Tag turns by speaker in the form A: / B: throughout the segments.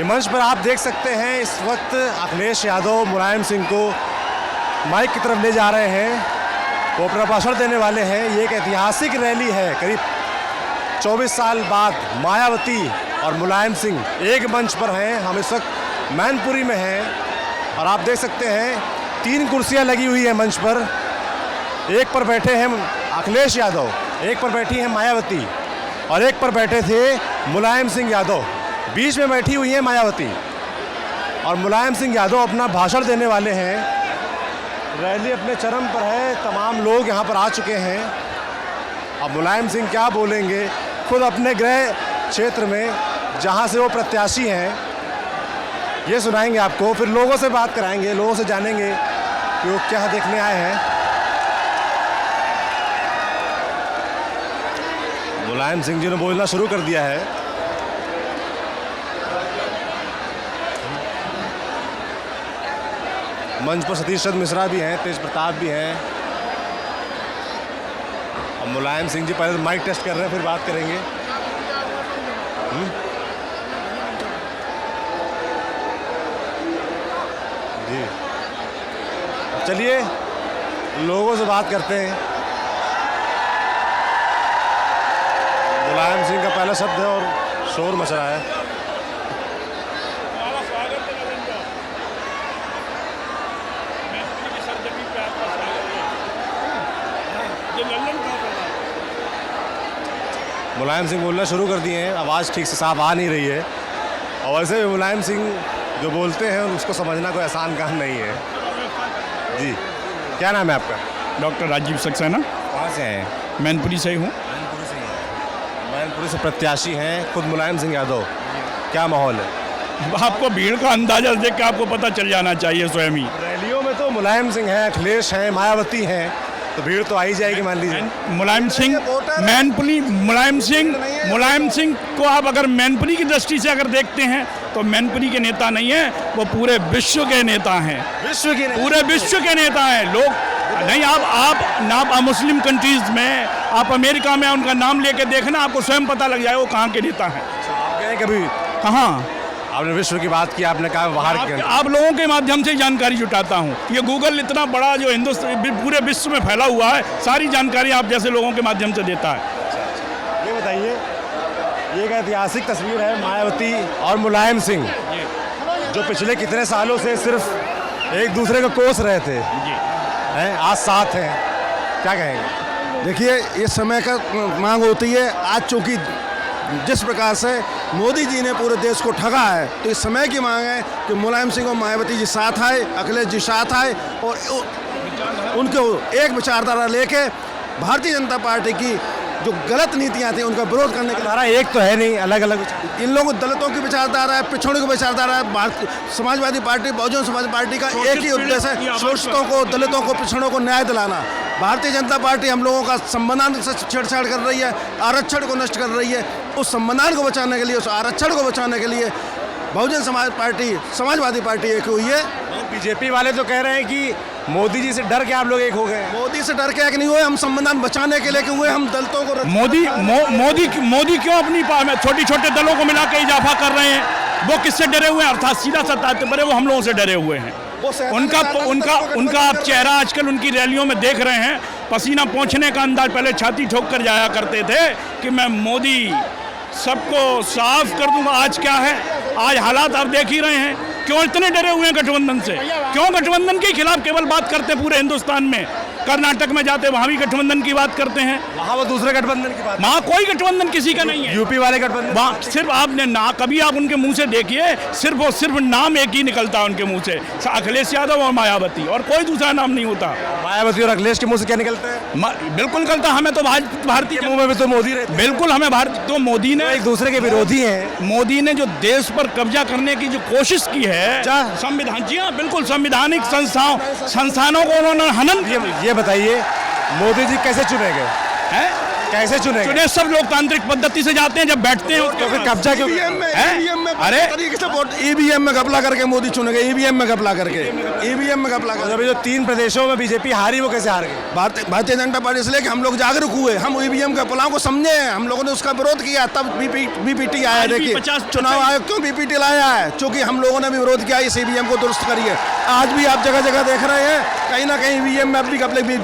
A: ये मंच पर आप देख सकते हैं इस वक्त अखिलेश यादव मुलायम सिंह को माइक की तरफ ले जा रहे हैं। वो अपना भाषण देने वाले हैं। ये एक ऐतिहासिक रैली है। करीब 24 साल बाद मायावती और मुलायम सिंह एक मंच पर हैं। हम इस वक्त मैनपुरी में हैं और आप देख सकते हैं 3 कुर्सियां लगी हुई हैं मंच पर। एक पर बैठे हैं अखिलेश यादव, एक पर बैठी हैं मायावती और एक पर बैठे थे मुलायम सिंह यादव। बीच में बैठी हुई है मायावती और मुलायम सिंह यादव अपना भाषण देने वाले हैं। रैली अपने चरम पर है। तमाम लोग यहाँ पर आ चुके हैं। अब मुलायम सिंह क्या बोलेंगे खुद अपने गृह क्षेत्र में जहाँ से वो प्रत्याशी हैं, ये सुनाएंगे आपको। फिर लोगों से बात कराएंगे, लोगों से जानेंगे कि वो क्या देखने आए हैं। मुलायम सिंह जी ने बोलना शुरू कर दिया है। मंच पर सतीश चंद्र मिश्रा भी हैं, तेज प्रताप भी हैं और मुलायम सिंह जी पहले माइक टेस्ट कर रहे हैं, फिर बात करेंगे। जी चलिए लोगों से बात करते हैं। मुलायम सिंह का पहला शब्द है और शोर मच रहा है। मुलायम सिंह बोलना शुरू कर दिए हैं। आवाज़ ठीक से साफ आ नहीं रही है और वैसे भी मुलायम सिंह जो बोलते हैं उसको समझना कोई आसान काम नहीं है। जी क्या नाम है आपका?
B: डॉक्टर राजीव सक्सेना।
A: कहाँ से हैं?
B: मैनपुरी से ही हूँ।
A: मैनपुरी से हैं। मैनपुरी से प्रत्याशी हैं खुद मुलायम सिंह यादव। क्या माहौल है?
B: आपको भीड़ का अंदाजा देख के आपको पता चल जाना चाहिए स्वयं ही।
A: रैलियों में तो मुलायम सिंह हैं, अखिलेश हैं, मायावती हैं, तो भीड़ तो आई जाएगी मान लीजिए।
B: मुलायम सिंह मैनपुरी मुलायम सिंह को आप अगर मैनपुरी की दृष्टि से अगर देखते हैं तो मैनपुरी के नेता नहीं है, वो पूरे विश्व के नेता हैं।
A: विश्व के
B: पूरे विश्व के नेता हैं लोग। नहीं आप मुस्लिम कंट्रीज में, आप अमेरिका में उनका नाम लेके देखना, आपको स्वयं पता लग जाएगा वो कहाँ के नेता हैं।
A: आप गए कभी?
B: कहाँ?
A: आपने विश्व की बात की, आपने कहा बाहर के।
B: आप लोगों के माध्यम से जानकारी जुटाता हूँ। ये गूगल इतना बड़ा जो हिंदुस्तान पूरे विश्व में फैला हुआ है, सारी जानकारी आप जैसे लोगों के माध्यम से देता है।
A: ये बताइए, ये एक ऐतिहासिक तस्वीर है मायावती और मुलायम सिंह जो पिछले कितने सालों से सिर्फ एक दूसरे को कोस रहे थे, हैं आज साथ हैं। क्या कहेंगे?
C: देखिए, ये समय का मांग होती है। आज चूँकि जिस प्रकार से मोदी जी ने पूरे देश को ठगा है, तो इस समय की मांग है कि मुलायम सिंह और मायावती जी साथ आए, अखिलेश जी साथ आए और उनको एक विचारधारा लेके भारतीय जनता पार्टी की जो गलत नीतियां थी उनका विरोध करने के
A: धारा एक तो है नहीं, अलग अलग।
C: इन लोगों दलितों की विचारधारा है, पिछड़ों की विचारधारा है। समाजवादी पार्टी, बहुजन समाज पार्टी का एक ही उद्देश्य है, शोषितों को, दलितों को, पिछड़ों को न्याय दिलाना। भारतीय जनता पार्टी हम लोगों का संविधान से छेड़छाड़ कर रही है, आरक्षण को नष्ट कर रही है। उस संविधान को बचाने के लिए, उस आरक्षण को बचाने के लिए बहुजन समाज पार्टी, समाजवादी पार्टी एक हुई है।
A: बीजेपी वाले तो कह रहे हैं कि मोदी जी से डर के आप लोग एक हो गए।
C: मोदी से डर के एक नहीं हुए, हम संविधान बचाने के लिए हुए। हम दलितों को
B: मोदी क्यों अपनी छोटी छोटे दलों को मिला के इजाफा कर रहे हैं? वो किससे डरे हुए हैं? अर्थात सीधा सा तात्पर्य वो हम लोगों से डरे हुए हैं। उनका आप चेहरा आजकल उनकी रैलियों में देख रहे हैं। पसीना पोंछने का अंदाज, पहले छाती ठोक कर जाया करते थे कि मैं मोदी सबको साफ कर दूंगा। आज क्या है? आज हालात आप देख ही रहे हैं। क्यों इतने डरे हुए हैं गठबंधन से? क्यों गठबंधन के खिलाफ केवल बात करते पूरे हिंदुस्तान में? कर्नाटक में जाते वहाँ भी गठबंधन की बात करते हैं,
A: वहाँ वो दूसरे गठबंधन की बात।
B: वहाँ कोई गठबंधन किसी का नहीं है।
A: यूपी वाले गठबंधन
B: वहाँ सिर्फ आपने ना कभी आप उनके मुंह से देखिए, सिर्फ नाम एक ही निकलता है उनके मुंह से, अखिलेश यादव और मायावती, और कोई दूसरा नाम नहीं होता।
A: मायावती और अखिलेश के मुंह से क्या निकलता है?
B: बिल्कुल निकलता। हमें तो भारतीय
A: मुंह में भी तो मोदी रहते।
B: बिल्कुल, हमें तो मोदी ने
A: एक दूसरे के विरोधी हैं।
B: मोदी ने जो देश पर कब्जा करने की जो कोशिश की है, संविधान, जी हाँ बिल्कुल, संवैधानिक संस्थानों को उन्होंने हनन।
A: ये बताइए मोदी जी कैसे चुने गए हैं? कैसे चुने
B: चुने सब लोकतांत्रिक पद्धति से जाते हैं, जब बैठते हैं
A: तो फिर कब्जा क्यों
C: ईवीएम में
B: हैं?
C: ईवीएम में
B: अरे!
C: तरीके से वोट ईवीएम में घपला करके मोदी चुने गए, ईवीएम में घपला करके, ईवीएम में घपला करके।
A: अभी जो 3 प्रदेशों में बीजेपी हारी वो कैसे हार गई?
C: भारतीय जनता पार्टी इसलिए कि हम लोग जागरूक हुए, हम ईवीएम के घपलाओं को समझे हैं, हम लोगों ने उसका विरोध किया, तब बीपीटी आया।
B: आज भी
C: देखिए
B: 50
C: चुनाव आयोग क्यों बीपीटी लाया है, क्योंकि हम लोगों ने भी विरोध किया इस ईवीएम को दुरुस्त करिए। आज भी आप जगह जगह देख रहे हैं, कहीं ना कहीं ईवीएम में अब भी घपले भी,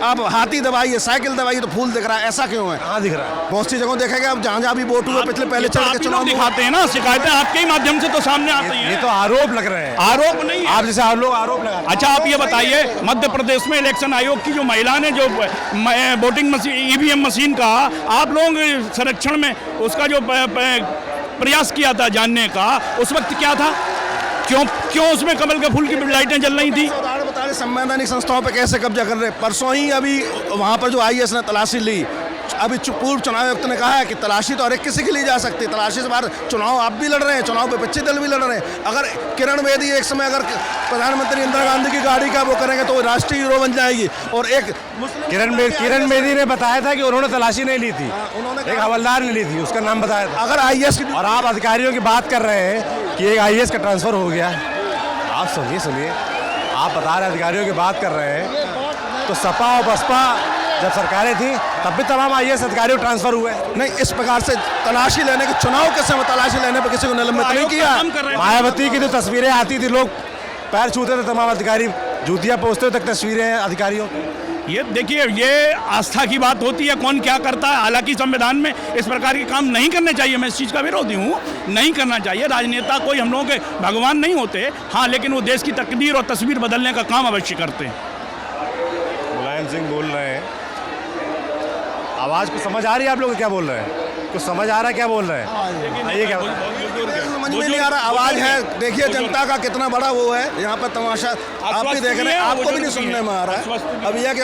C: आप हाथी दबाइए, साइकिल दबाइए तो फूल दिख रहा है, ऐसा क्यों है?
A: कहाँ दिख रहा है?
C: बहुत सी जगह देखेंगे आप, जहाँ जहाँ भी वोट हुए पिछले पहले चरण के चुनाव में
B: दिखाते हैं ना, शिकायतें आपके ही माध्यम से तो सामने आती
A: ये
B: हैं।
A: तो आरोप लग रहे हैं,
B: आरोप नहीं है।
A: आप जैसे आप लोग आरोप लगा।
B: अच्छा आप ये बताइए, मध्य प्रदेश में इलेक्शन आयोग की जो महिला ने जो वोटिंग मशीन ईवीएम मशीन का आप लोग संरक्षण में उसका जो प्रयास किया था जानने का, उस वक्त क्या था, क्यों उसमें कमल के फूल की लाइटें जल रही थी?
C: बता रहे संवैधानिक संस्थाओं पे कैसे कब्जा कर रहे हैं। परसों ही अभी वहाँ पर जो IAS ने तलाशी ली, अभी पूर्व चुनाव आयुक्त ने कहा है कि तलाशी तो हर एक किसी के लिए जा सकती है, तलाशी से बाहर चुनाव आप भी लड़ रहे हैं, चुनाव पे बच्चे दल भी लड़ रहे हैं। अगर किरण बेदी एक समय अगर प्रधानमंत्री इंदिरा गांधी की गाड़ी का वो करेंगे तो राष्ट्रीय हीरो बन जाएगी। और एक
A: किरण बेदी ने बताया था कि उन्होंने तलाशी नहीं ली थी,
C: उन्होंने
A: एक हवलदार ने ली थी, उसका नाम बताया था।
C: अगर IAS की
A: और आप अधिकारियों की बात कर रहे हैं कि एक IAS का ट्रांसफर हो गया। आप सुनिए, आप बता रहे अधिकारियों की बात कर रहे हैं, तो सपा और बसपा जब सरकारें थी तब भी तमाम IAS अधिकारियों ट्रांसफर हुए।
C: नहीं, इस प्रकार से तलाशी लेने के चुनाव के समय तलाशी लेने पर किसी को निलंबित नहीं किया।
A: मायावती की जो तस्वीरें आती थी, लोग पैर छूते थे, तमाम अधिकारी जूतियाँ पोंछते तक तस्वीरें हैं अधिकारियों।
B: ये देखिए, ये आस्था की बात होती है, कौन क्या करता है। हालांकि संविधान में इस प्रकार के काम नहीं करने चाहिए, मैं इस चीज़ का विरोधी हूँ, नहीं करना चाहिए। राजनेता कोई हम लोगों के भगवान नहीं होते, हाँ, लेकिन वो देश की तकदीर और तस्वीर बदलने का काम अवश्य करते हैं।
A: मुलायम सिंह बोल रहे हैं, आवाज़ को समझ आ रही है आप लोग क्या बोल रहे हैं? कुछ समझ आ रहा है क्या बोल रहे हैं? ये क्या
C: समझ में नहीं आ रहा, आवाज है। देखिए जनता का कितना बड़ा वो है यहाँ पर तमाशा, आप भी देख रहे हैं, आपको भी नहीं सुनने में आ रहा है। अब यह कि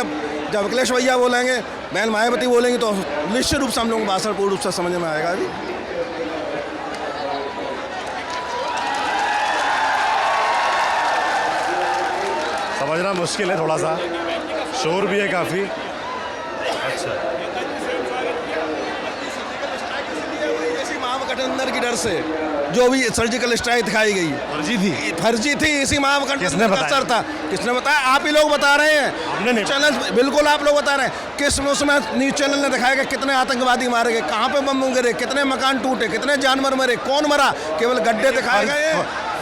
C: जब अखिलेश भैया बोलेंगे, बहन मायावती बोलेंगी तो निश्चित रूप से हम लोगों को भाषण पूर्ण रूप से समझ में आएगा। जी
A: समझना मुश्किल है, थोड़ा सा शोर भी है काफ़ी। अच्छा,
C: महागठबंधन की डर से जो भी सर्जिकल स्ट्राइक दिखाई गई फर्जी थी, इसी महागठबंधन का असर था। किसने बताया? आप ही लोग बता रहे हैं, चैनल बिल्कुल आप लोग बता रहे हैं। किस उसमें न्यूज चैनल ने दिखाया कि कितने आतंकवादी मारे गए, कहाँ पे बम गिरे, कितने मकान टूटे, कितने जानवर मरे, कौन मरा, केवल गड्ढे दिखाए गए।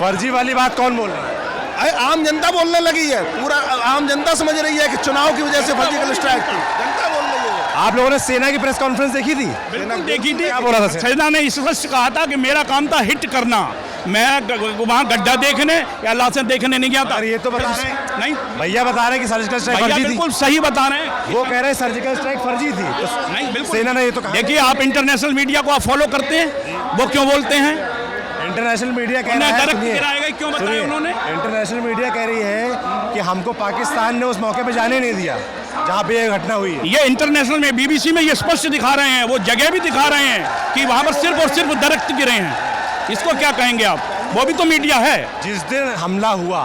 A: फर्जी वाली बात कौन बोल रहा है?
C: आम जनता बोलने लगी है, पूरा आम जनता समझ रही है कि चुनाव की वजह से सर्जिकल स्ट्राइक थी, जनता बोल रही है।
A: आप लोगों ने सेना की प्रेस कॉन्फ्रेंस देखी थी?
B: बिल्कुल देखी थी।
A: क्या बोला था
B: सेना ने इस वक्त कहा था कि मेरा काम था हिट करना, मैं वहाँ गड्ढा देखने या लाशें देखने नहीं गया था।
A: ये तो बता रहे हैं,
B: नहीं
A: भैया बता रहे हैं कि सर्जिकल स्ट्राइक फर्जी थी।
B: बिल्कुल सही बता रहे हैं,
A: वो कह रहे हैं सर्जिकल स्ट्राइक फर्जी थी।
B: नहीं बिल्कुल
A: सेना ने ये तो कहा।
B: देखिए, आप इंटरनेशनल मीडिया को आप फॉलो करते हैं, वो क्यों बोलते हैं?
A: इंटरनेशनल मीडिया कह रहा है,
B: क्यों बताया उन्होंने?
A: इंटरनेशनल मीडिया कह रही है कि हमको पाकिस्तान ने उस मौके पे जाने नहीं दिया जहाँ पे ये घटना हुई है।
B: ये इंटरनेशनल में BBC में ये स्पष्ट दिखा रहे हैं, वो जगह भी दिखा रहे हैं कि वहाँ पर सिर्फ और सिर्फ दरख्त गिरे हैं। इसको क्या कहेंगे आप? वो भी तो मीडिया है।
A: जिस दिन हमला हुआ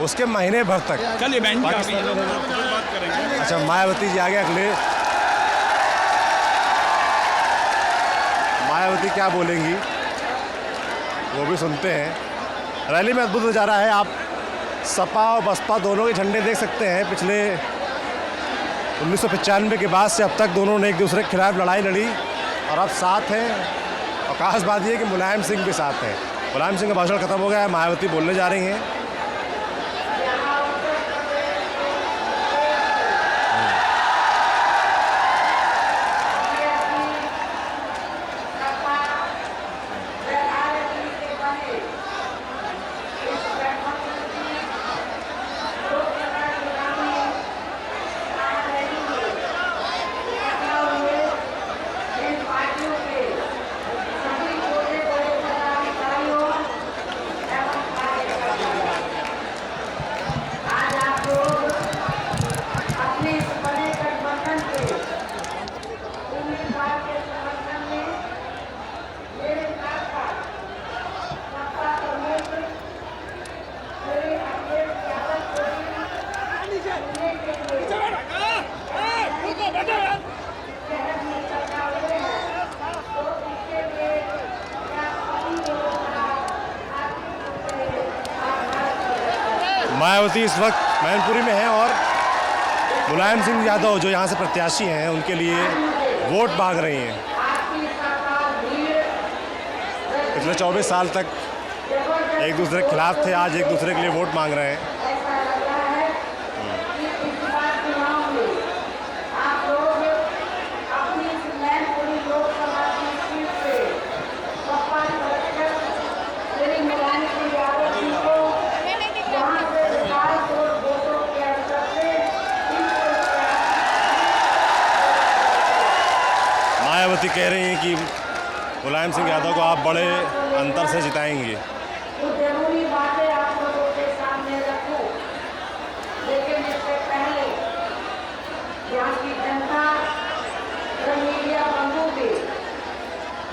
A: उसके महीने भर तक।
B: चलिए बहन जी,
A: अच्छा, मायावती जी आ गए। अखिलेश मायावती क्या बोलेंगी वो भी सुनते हैं। रैली में अद्भुत नज़ारा है, आप सपा और बसपा दोनों के झंडे देख सकते हैं। पिछले 1995 के बाद से अब तक दोनों ने एक दूसरे के खिलाफ लड़ाई लड़ी और अब साथ हैं। और खास बात यह है कि मुलायम सिंह भी साथ हैं। मुलायम सिंह का भाषण खत्म हो गया है, मायावती बोलने जा रही हैं। मायावती इस वक्त मैनपुरी में हैं और मुलायम सिंह यादव जो यहाँ से प्रत्याशी हैं उनके लिए वोट मांग रही हैं। पिछले 24 साल तक एक दूसरे के खिलाफ थे, आज एक दूसरे के लिए वोट मांग रहे हैं। मायावती कह रही हैं कि मुलायम सिंह यादव को आप बड़े अंतर से जिताएंगे।
D: कुछ जरूरी बातें आप लोगों के सामने रखूं, लेकिन इससे पहले यहाँ की जनता और मीडिया बंधु भी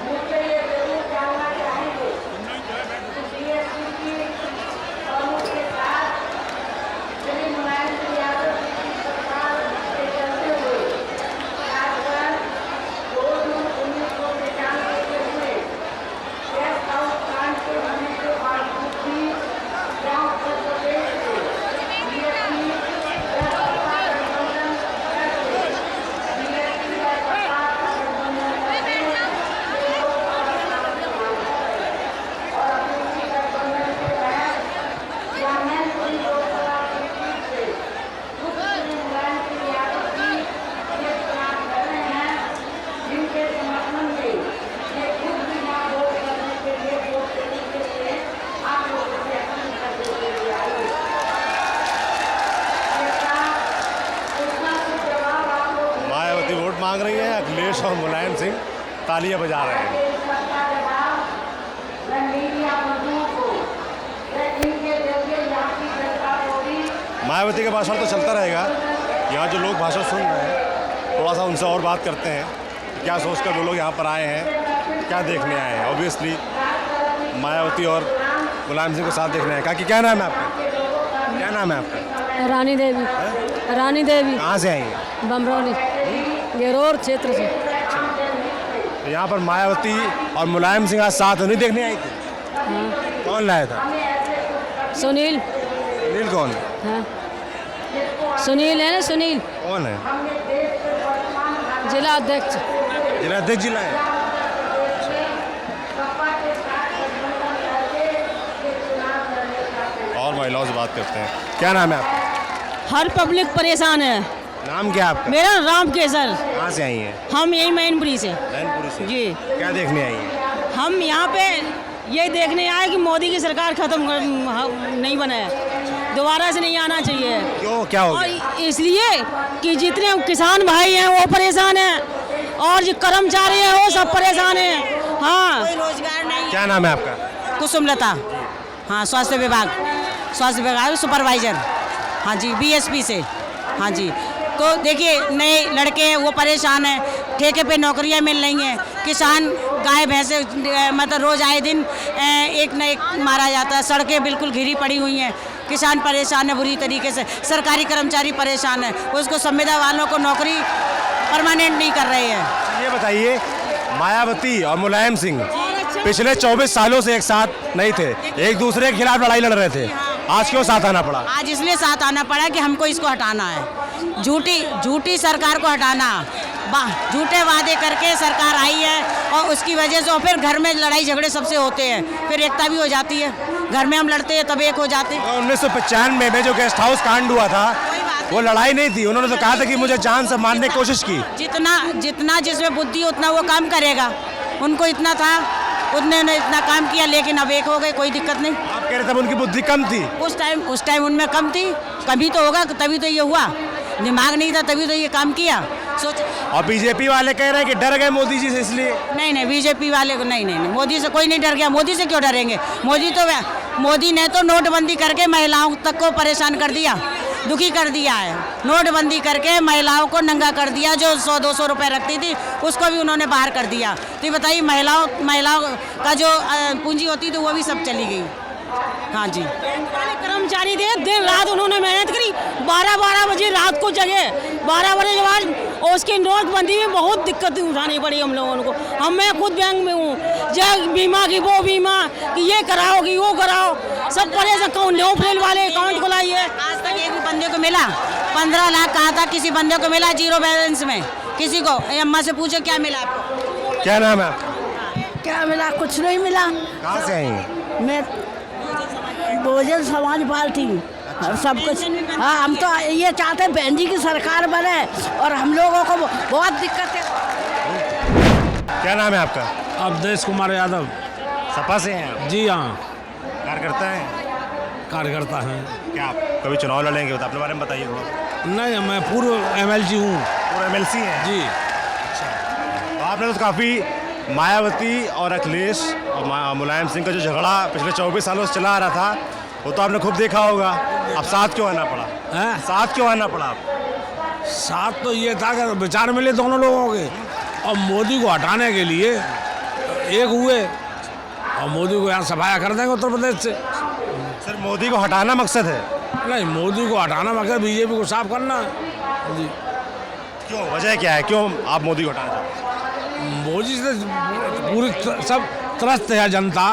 D: मुझसे ये जरूर जानना चाहेंगे कि बीएसपी की प्रमुख के साथ श्री मुलायम सिंह यादव जी की सरकार से चलते हुए खासकर 2 जून 1995 के हुए गेस्ट हाउस कांड के होने के बावजूद भी यहाँ उत्तर प्रदेश में बीएसपी का सत्ता गठबंधन करके बीएसपी का सत्ता गठबंधन करके ये लोग और अपनी उसी गठबंधन के तहत यहाँ मैनपुरी लोकसभा की सीट से खुद श्री मुलायम सिंह यादव जी ये चुनाव कर रहे हैं, जिनके समर्थन में ये खुद भी यहाँ वोट करने के लिए वोट देने के लिए आप लोगों से अपील करने के लिए आई है। इसका कुछ जवाब आप लोग
A: मायावती वोट मांग रही हैं, अखिलेश और मुलायम सिंह तालियां बजा रहे हैं।
D: इसका जवाब मैं मीडिया बंधुओं को इनके जरिए यहाँ की जनता को भी
A: मायावती का भाषण तो चलता रहेगा। यहाँ जो लोग भाषण सुन रहे हैं थोड़ा सा उनसे और बात करते हैं, क्या सोचकर वो लोग यहाँ पर आए हैं, क्या देखने आए हैं। ऑब्वियसली मायावती और मुलायम सिंह को साथ देखने आए। कि क्या नाम है आपका? क्या नाम है आपका?
E: रानी देवी। रानी देवी
A: कहाँ से आई हैं?
E: बमरौली गेरोर क्षेत्र से।
A: तो यहाँ पर मायावती और मुलायम सिंह आज साथ नहीं देखने आई थी? कौन लाया था?
E: सुनील।
A: सुनील कौन है?
E: हाँ सुनील है ना, सुनील
A: कौन है?
E: जिला अध्यक्ष।
A: जिला अध्यक्ष जिला है। और महिलाओं से बात करते हैं। क्या नाम है आपका?
F: हर पब्लिक परेशान है।
A: नाम क्या है आपका?
F: मेरा राम केसर।
A: कहाँ से आई हैं?
F: हम यही मैनपुरी से।
A: मैनपुरी से।
F: जी।
A: क्या देखने आई हैं?
F: हम यहाँ पे ये देखने आए कि मोदी की सरकार नहीं बना है, दोबारा से नहीं आना चाहिए।
A: क्यों, क्या हो
F: और
A: गया?
F: इसलिए कि जितने किसान भाई हैं वो परेशान हैं और जो कर्मचारी हैं वो सब परेशान हैं। हाँ, कोई रोजगार नहीं।
A: क्या नाम है आपका?
F: कुसुमलता। हाँ, स्वास्थ्य विभाग सुपरवाइजर। हाँ जी, बीएसपी से। हाँ जी, तो देखिए नए लड़के हैं वो परेशान हैं, ठेके पे नौकरियां मिल रही हैं, किसान गाय भैंसे मतलब रोज़ आए दिन एक न एक मारा जाता है, सड़कें बिल्कुल घिरी पड़ी हुई हैं, किसान परेशान है बुरी तरीके से, सरकारी कर्मचारी परेशान है, उसको संविदा वालों को नौकरी परमानेंट नहीं कर रहे हैं।
A: ये बताइए, मायावती और मुलायम सिंह पिछले 24 सालों से एक साथ नहीं थे, एक दूसरे के खिलाफ लड़ाई लड़ रहे थे, आज क्यों साथ आना पड़ा?
F: आज इसलिए साथ आना पड़ा कि हमको इसको हटाना है, झूठी सरकार को हटाना। झूठे वादे करके सरकार आई है और उसकी वजह से और फिर घर में लड़ाई झगड़े सबसे होते हैं, फिर एकता भी हो जाती है, घर में हम लड़ते हैं तब एक हो जाते हैं।
A: 1995 में जो गेस्ट हाउस कांड हुआ था वो लड़ाई नहीं थी, उन्होंने तो कहा था कि मुझे जान से मारने की कोशिश की।
F: जितना जिसमें बुद्धि उतना वो काम करेगा, उनको इतना था उतने ने इतना काम किया, लेकिन अब एक हो गए, कोई दिक्कत नहीं।
A: आप कह रहे थे उनकी बुद्धि कम थी?
F: उस टाइम उनमें कम थी, कभी तो होगा तभी तो ये हुआ, दिमाग नहीं था तभी तो ये काम किया। सोच।
A: और बीजेपी वाले कह रहे हैं कि डर गए मोदी जी से इसलिए।
F: नहीं, बीजेपी वाले को नहीं, मोदी से कोई नहीं डर गया। मोदी से क्यों डरेंगे? मोदी ने तो नोटबंदी करके महिलाओं तक को परेशान कर दिया, दुखी कर दिया है। नोटबंदी करके महिलाओं को नंगा कर दिया, जो 100-200 रुपए रखती थी उसको भी उन्होंने बाहर कर दिया। तो ये बताइए, महिलाओं का जो पूंजी होती तो वो भी सब चली गई। हाँ जी, कर्मचारी थे, दिन रात उन्होंने मेहनत करी, 12 बजे रात को जगे, 12 बजे के बाद और उसकी नोटबंदी में बहुत दिक्कत उठानी पड़ी हम लोगों को। मैं खुद बैंक में हूँ, जब बीमा की वो बीमा कि ये कराओ कि वो कराओ,
E: सब परेशान, कौन नो फ्रेल वाले अकाउंट खुलाइए।
F: आज तक एक भी बंदे को मिला? 15 लाख कहा था किसी बंदे को मिला जीरो बैलेंस में? किसी को? अम्मा से पूछो क्या मिला आपको?
A: क्या नाम है आपका?
E: क्या मिला? कुछ नहीं मिला।
A: कहाँ से आई हैं?
E: मैं बहुजन समाज पार्टी सब कुछ। हाँ, हम तो ये चाहते हैं बहन जी की सरकार बने और हम लोगों को बहुत दिक्कत है।
A: क्या नाम है आपका?
G: अवधेश कुमार यादव।
A: सपा से हैं आप?
G: जी हाँ,
A: कार्यकर्ता हैं?
G: कार्यकर्ता हैं।
A: क्या आप कभी चुनाव लड़ेंगे? तो अपने बारे में बताइए थोड़ा सा।
G: नहीं, मैं पूर्व MLC हूँ।
A: और MLC हैं?
G: जी।
A: तो आपने तो काफ़ी मायावती और अखिलेश और मुलायम सिंह का जो झगड़ा पिछले 24 सालों से चला आ रहा था, वो तो आपने खूब देखा होगा। अब साथ क्यों आना पड़ा?
G: हैं?
A: साथ क्यों आना पड़ा आप?
G: साथ तो ये था कि विचार मिले दोनों लोगों के, और मोदी को हटाने के लिए एक हुए, और मोदी को यहाँ सफाया कर देंगे उत्तर प्रदेश से।
A: सर, मोदी को हटाना मकसद है?
G: नहीं, मोदी को हटाना मगर BJP को साफ करना। जी।
A: क्यों, वजह क्या है? क्यों आप मोदी को हटाना चाहते हैं?
G: मोदी से पूरी सब त्रस्त है जनता।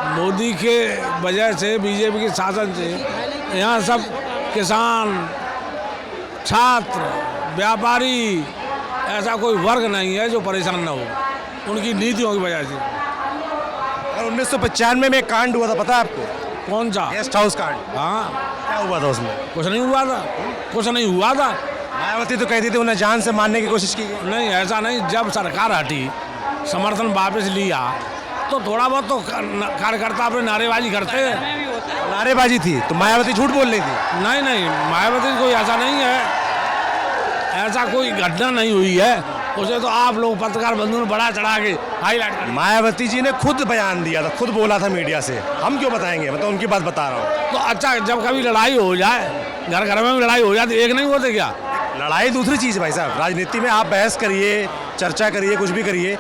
G: मोदी के वजह से, BJP के शासन से यहाँ सब किसान, छात्र, व्यापारी, ऐसा कोई वर्ग नहीं है जो परेशान ना हो उनकी नीतियों की वजह से।
A: और 1995 में एक कांड हुआ था, पता है आपको?
G: कौन सा?
A: गेस्ट हाउस कांड।
G: हाँ,
A: क्या हुआ था उसमें?
G: कुछ नहीं हुआ था, कुछ नहीं हुआ था।
A: मायावती तो कहती थी उन्हें जान से मारने की कोशिश की गई।
G: नहीं, ऐसा नहीं। जब सरकार हटी, समर्थन वापस लिया, तो थोड़ा बहुत तो कार्यकर्ता अपने नारेबाजी करते हैं।
A: नारेबाजी थी तो मायावती झूठ बोल रही थी?
G: नहीं नहीं, मायावती कोई ऐसा नहीं है, ऐसा कोई घटना नहीं हुई है। उसे तो आप लोग पत्रकार बंधु ने बड़ा चढ़ा के हाईलाइट कर।
A: मायावती जी ने खुद बयान दिया था, खुद बोला था मीडिया से। हम क्यों बताएंगे? मैं तो उनकी बात बता रहा हूँ।
G: तो अच्छा, जब कभी लड़ाई हो जाए, घर घर में लड़ाई हो जाती, एक नहीं होते क्या?
A: लड़ाई दूसरी चीज़ है भाई साहब। राजनीति में आप बहस करिए, चर्चा करिए, कुछ भी करिए,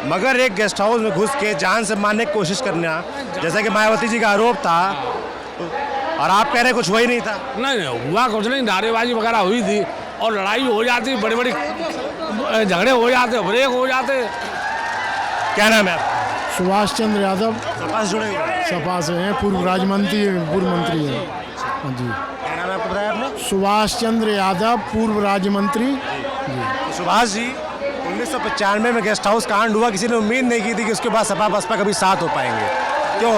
A: मगर एक गेस्ट हाउस में घुस के जान से मारने की कोशिश करना, जैसा कि मायावती जी का आरोप था, और आप कह रहे कुछ हुआ ही नहीं था।
G: नहीं, हुआ कुछ नहीं। नारेबाजी वगैरह हुई थी और लड़ाई हो जाती, बड़ी बड़ी झगड़े हो जाते, ब्रेक हो जाते।
A: क्या नाम है आपका?
H: सुभाष चंद्र यादव।
A: सपा से जुड़े हुए हैं?
H: सपा से हैं, पूर्व पूर्व मंत्री हैं। हाँ जी।
A: क्या नाम है आपको, बताया आपने?
H: सुभाष चंद्र यादव, पूर्व राज्य मंत्री।
A: तो सुभाष जी, 1995 में गेस्ट हाउस कांड हुआ, किसी ने उम्मीद नहीं की थी कि उसके बाद सपा बसपा कभी साथ हो पाएंगे। क्यों?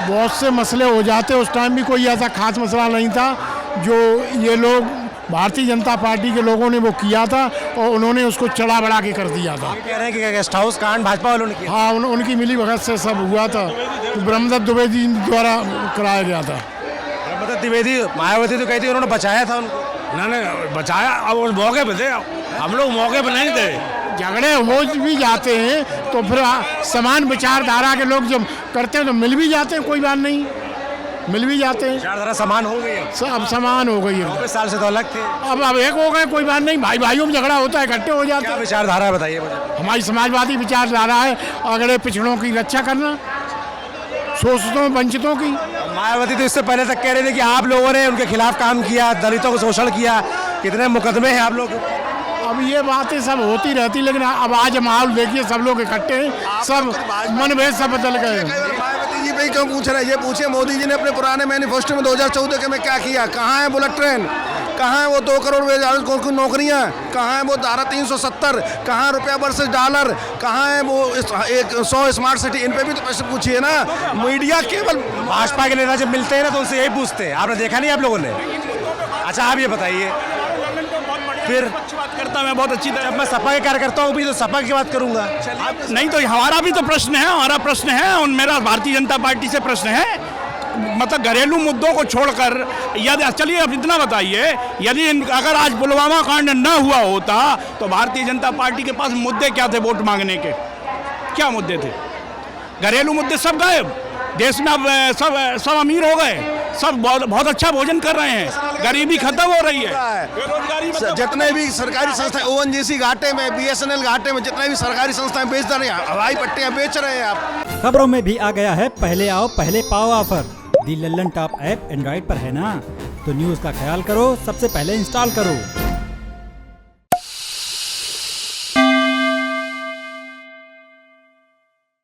H: बहुत से मसले हो जाते, उस टाइम भी कोई ऐसा खास मसला नहीं था जो ये लोग भारतीय जनता पार्टी के लोगों ने वो किया था, और उन्होंने उसको चढ़ा बढ़ा के कर दिया था।
A: आप कह रहे हैं कि गेस्ट हाउस कांड भाजपा वालों ने किया?
H: हाँ, उनकी मिली भगत से सब हुआ था। ब्रह्मदत्त द्विवेदी द्वारा कराया गया था।
A: ब्रह्मदत्त द्विवेदी, मायावती तो कहती उन्होंने बचाया था उनको।
G: नहीं, बचाया। अब उस मौके पे थे, हम लोग मौके पे नहीं थे।
H: झगड़े हो भी जाते हैं तो फिर समान विचारधारा के लोग जब करते हैं तो मिल भी जाते हैं, कोई बात नहीं, मिल भी जाते हैं।
A: विचारधारा समान हो गई
H: अब समान हो गई है।
A: 90 साल से तो अलग थे।
H: अब एक हो गए, कोई बात नहीं। भाई भाइयों में झगड़ा होता है, इकट्ठे हो जाते
A: क्या
H: हैं।
A: विचारधारा है बताइए मुझे?
H: हमारी समाजवादी विचारधारा है, अगड़े पिछड़ों की रक्षा करना, शोषितों वंचितों की।
A: मायावती तो इससे पहले तक कह रहे थे कि आप लोगों ने उनके खिलाफ काम किया, दलितों को शोषण किया, कितने मुकदमे हैं आप लोग।
H: अब ये बातें सब होती रहती, लेकिन अब आज माहौल देखिए, सब लोग इकट्ठे हैं, सब मनभेद सब बदल गए।
C: मायावती जी पे क्यों पूछ रहे हैं? ये पूछे मोदी जी ने अपने पुराने मैनिफेस्टो में 2014 के में क्या किया? कहाँ है बुलेट ट्रेन? कहाँ है वो 2 करोड़ की नौकरियाँ? कहाँ है वो धारा 370? कहाँ रुपया वर्सेस डॉलर? कहाँ है वो 100 स्मार्ट सिटी? इन पे भी तो पैसे पूछिए ना। मीडिया केवल
A: भाजपा के नेता जब मिलते हैं ना तो उनसे यही पूछते हैं, आपने देखा नहीं आप लोगों ने? अच्छा, आप ये बताइए फिर।
B: बात करता मैं बहुत अच्छी तरह।
A: जब मैं सपा के कार्यकर्ता हूँ भी तो सपा की बात करूंगा।
B: नहीं तो हमारा भी तो प्रश्न है, हमारा प्रश्न है, और मेरा भारतीय जनता पार्टी से प्रश्न है, मतलब घरेलू मुद्दों को छोड़कर। यदि चलिए अब इतना बताइए, यदि अगर आज पुलवामा कांड न हुआ होता तो भारतीय जनता पार्टी के पास मुद्दे क्या थे वोट मांगने के? क्या मुद्दे थे? घरेलू मुद्दे सब गायब। देश में अब सब अमीर हो गए, सब बहुत अच्छा भोजन कर रहे हैं, गरीबी खत्म हो रही है, बेरोजगारी
C: जितने भी सरकारी संस्थाएं, ONGC घाटे में, BSNL घाटे में, जितने भी सरकारी संस्थाएं बेच रहे हैं, हवाई पट्टियां बेच रहे हैं आप।
I: खबरों में भी आ गया है पहले आओ पहले पाओ ऑफर। दी लल्लन टॉप ऐप एंड्रॉइड पर है ना, तो न्यूज़ का ख्याल करो, सबसे पहले इंस्टॉल करो।